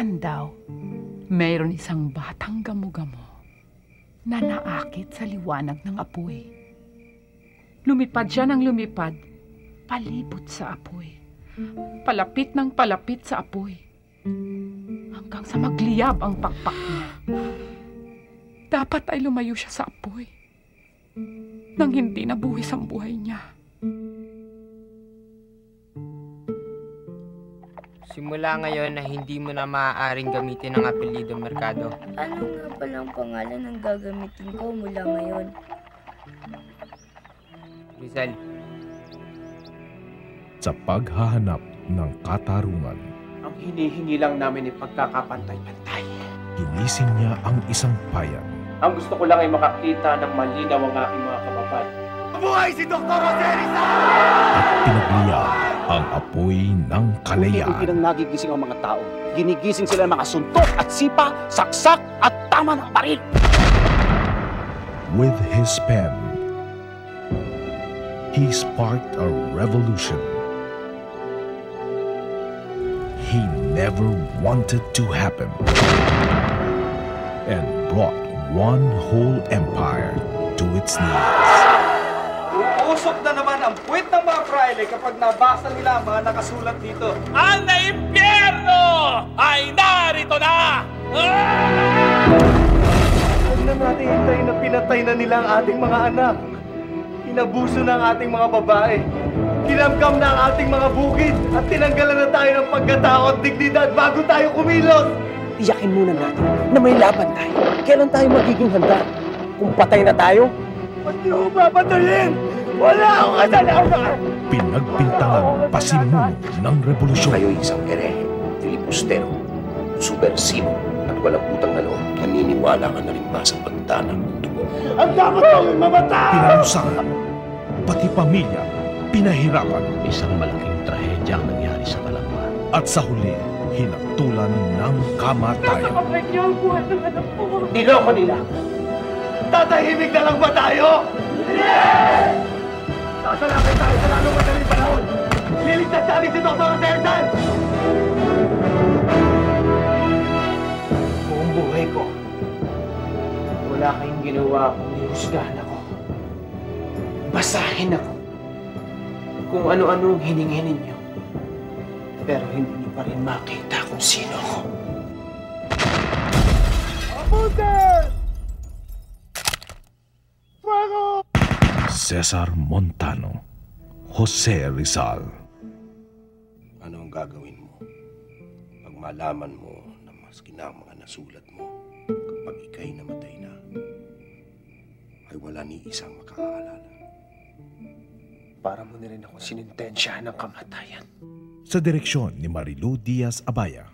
minsan daw, mayroon isang batang gamo-gamo na naakit sa liwanag ng apoy. Lumipad siya ng lumipad, palibot sa apoy. Palapit ng palapit sa apoy. Hanggang sa magliyab ang pakpak niya. Dapat ay lumayo siya sa apoy nang hindi nabuhis ang buhay niya. Simula ngayon na hindi mo na maaaring gamitin ang apelyido Mercado. Ano nga palang pangalan ang gagamitin ko mula ngayon? Rizal. Sa paghahanap ng katarungan, Ang hinihingi lang namin ay pagkakapantay-pantay. ginising niya ang isang bayan. Ang gusto ko lang ay makakita ng malinaw ang aking mga kababayan. Buhay si Dr. Jose Rizal! At pinagliyab ang apoy ng kalayaan. Unti-unti nang nagigising ang mga tao. Ginigising sila ng mga suntok at sipa, saksak at tama ng baril. With his pen, he sparked a revolution he never wanted to happen, and brought one whole empire to its knees. Uusok na naman ang puwet ng mga fraile kapag nabasa nila ang mga nakasulat dito. Ang naimpyerno ay narito na! Huwag na natin hintayin na pinatay na nila ang ating mga anak. Inabuso na ang ating mga babae. Kinamkam na ang ating mga bukid at tinanggalan na tayo ng pagkatao at dignidad bago tayo kumilos. Tiyakin muna natin na may laban tayo. Kailan tayo magiging handa? Kung patay na tayo? Ba't niyo papatayin? Wala akong kasalanan! Pinagbintangan pasimuno ng revolusyon. Kayo'y isang herehe, filibustero, subversibo, at walang utang na loob. Naniniwala ka na rin ba sa pagtanang ng dugo? Ang dapat kayong mamatay! Pinarusahan, pati pamilya, pinahirapan. Isang malaking trahedya ang nangyari sa Kalamba. At sa huli, hinatulan ng kamatayan. Kapag niyo ang buhay ng anak ko. Niloko nila. Tatahimik na lang ba tayo? Hindi! Sasalakay tayo sa lalong madaling panahon. Liligtas natin si Dr. Rizal! Buong buhay ko, wala kayong ginawa kung husgahan ako. Basahin ako. Kung ano-ano ang hiningin ninyo. Pero hindi niyo pa rin makita kung sino ako. Abutin! Fuego! Cesar Montano, Jose Rizal. Ano ang gagawin mo pag malaman mo na maski na ang mga nasulat mo kapag ika'y namatay na ay wala ni isang makakaalala? Para mo na rin ako sinintensyahan ng kamatayan. Sa direksyon ni Marilu Diaz Abaya.